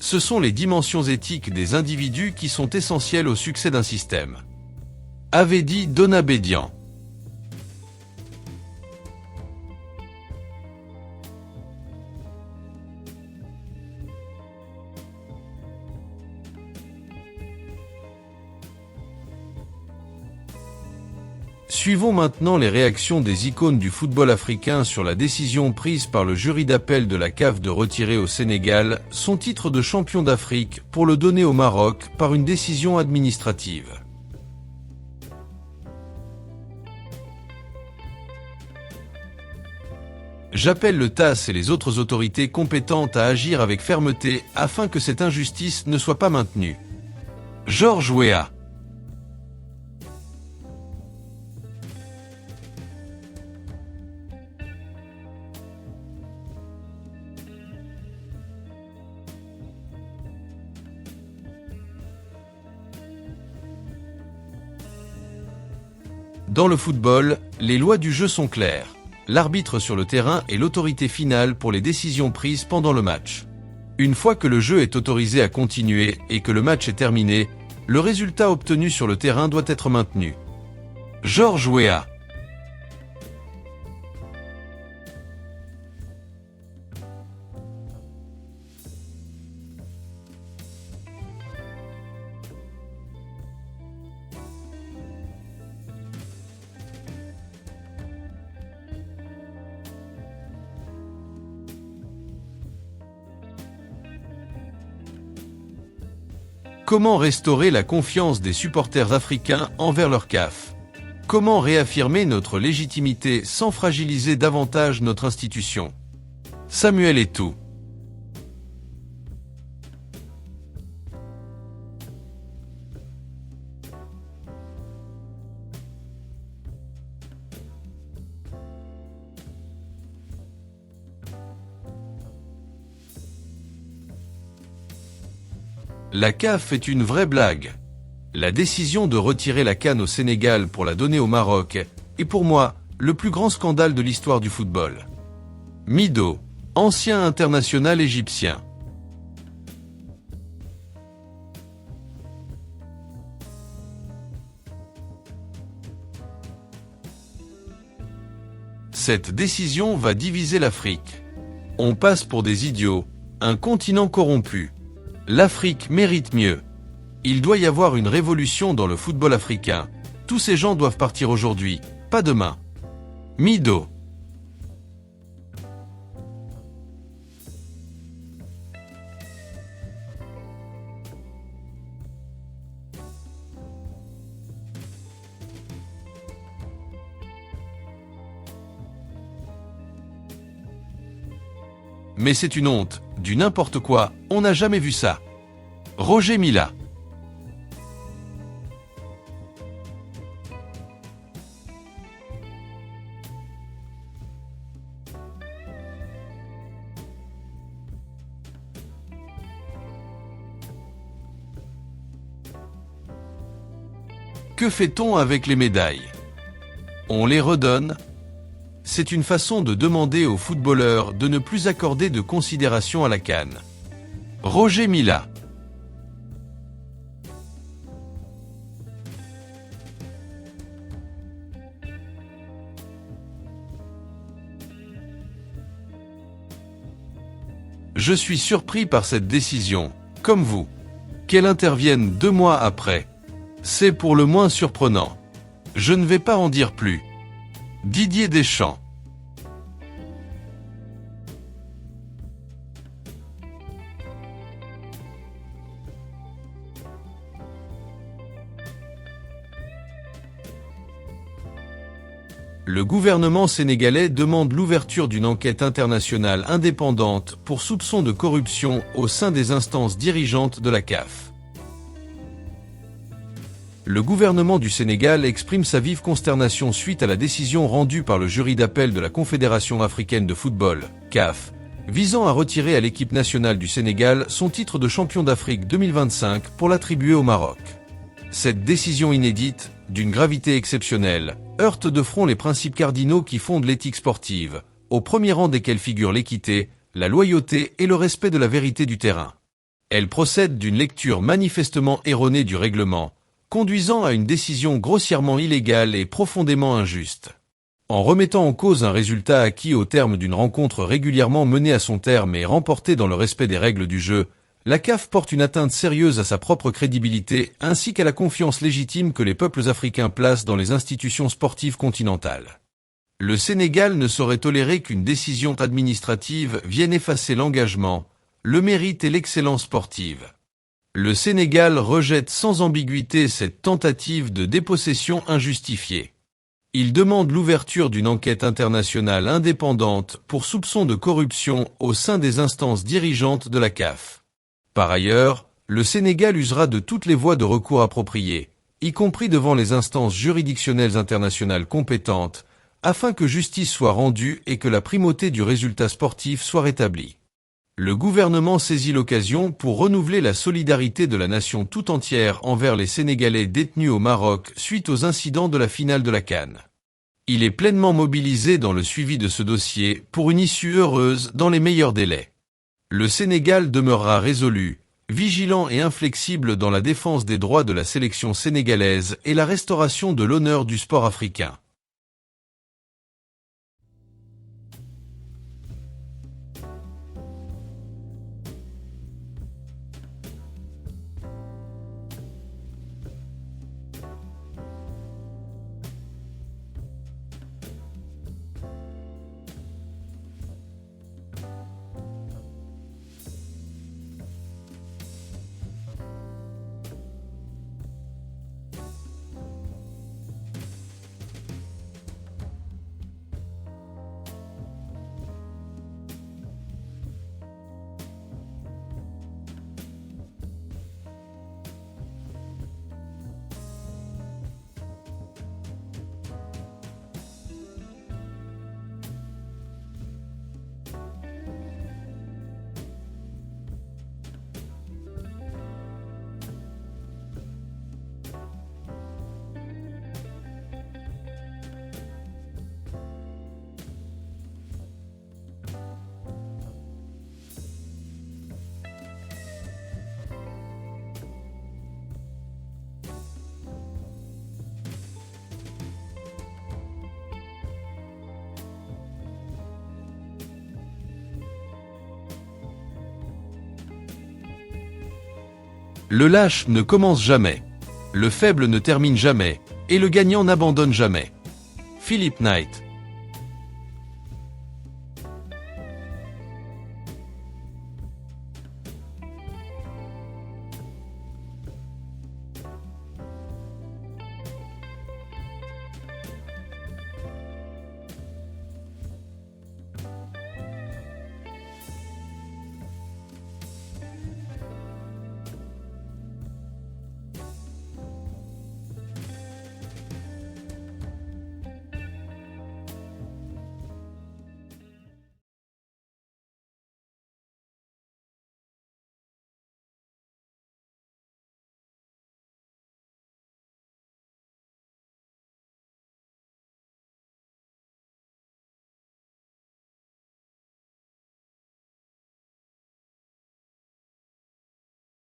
Ce sont les dimensions éthiques des individus qui sont essentielles au succès d'un système. Avait dit Donna Bédian. Suivons maintenant les réactions des icônes du football africain sur la décision prise par le jury d'appel de la CAF de retirer au Sénégal son titre de champion d'Afrique pour le donner au Maroc par une décision administrative. J'appelle le TAS et les autres autorités compétentes à agir avec fermeté afin que cette injustice ne soit pas maintenue. Georges Weah. Dans le football, les lois du jeu sont claires. L'arbitre sur le terrain est l'autorité finale pour les décisions prises pendant le match. Une fois que le jeu est autorisé à continuer et que le match est terminé, le résultat obtenu sur le terrain doit être maintenu. Georges Weah. Comment restaurer la confiance des supporters africains envers leur CAF? Comment réaffirmer notre légitimité sans fragiliser davantage notre institution? Samuel Eto'o. La CAF est une vraie blague. La décision de retirer la CAN au Sénégal pour la donner au Maroc est pour moi le plus grand scandale de l'histoire du football. Mido, ancien international égyptien. Cette décision va diviser l'Afrique. On passe pour des idiots, un continent corrompu. L'Afrique mérite mieux. Il doit y avoir une révolution dans le football africain. Tous ces gens doivent partir aujourd'hui, pas demain. Mido. Mais c'est une honte, du n'importe quoi, on n'a jamais vu ça. Roger Mila. Que fait-on avec les médailles? On les redonne? C'est une façon de demander aux footballeurs de ne plus accorder de considération à la CAN. Roger Mila. Je suis surpris par cette décision, comme vous. Qu'elle intervienne 2 mois après. C'est pour le moins surprenant. Je ne vais pas en dire plus. Didier Deschamps. Le gouvernement sénégalais demande l'ouverture d'une enquête internationale indépendante pour soupçon de corruption au sein des instances dirigeantes de la CAF. Le gouvernement du Sénégal exprime sa vive consternation suite à la décision rendue par le jury d'appel de la Confédération africaine de football, CAF, visant à retirer à l'équipe nationale du Sénégal son titre de champion d'Afrique 2025 pour l'attribuer au Maroc. Cette décision inédite, d'une gravité exceptionnelle, heurte de front les principes cardinaux qui fondent l'éthique sportive, au premier rang desquels figurent l'équité, la loyauté et le respect de la vérité du terrain. Elle procède d'une lecture manifestement erronée du règlement, conduisant à une décision grossièrement illégale et profondément injuste. En remettant en cause un résultat acquis au terme d'une rencontre régulièrement menée à son terme et remportée dans le respect des règles du jeu, la CAF porte une atteinte sérieuse à sa propre crédibilité ainsi qu'à la confiance légitime que les peuples africains placent dans les institutions sportives continentales. Le Sénégal ne saurait tolérer qu'une décision administrative vienne effacer l'engagement, le mérite et l'excellence sportive. Le Sénégal rejette sans ambiguïté cette tentative de dépossession injustifiée. Il demande l'ouverture d'une enquête internationale indépendante pour soupçon de corruption au sein des instances dirigeantes de la CAF. Par ailleurs, le Sénégal usera de toutes les voies de recours appropriées, y compris devant les instances juridictionnelles internationales compétentes, afin que justice soit rendue et que la primauté du résultat sportif soit rétablie. Le gouvernement saisit l'occasion pour renouveler la solidarité de la nation tout entière envers les Sénégalais détenus au Maroc suite aux incidents de la finale de la CAN. Il est pleinement mobilisé dans le suivi de ce dossier pour une issue heureuse dans les meilleurs délais. Le Sénégal demeurera résolu, vigilant et inflexible dans la défense des droits de la sélection sénégalaise et la restauration de l'honneur du sport africain. Le lâche ne commence jamais, le faible ne termine jamais, et le gagnant n'abandonne jamais. Philippe Knight.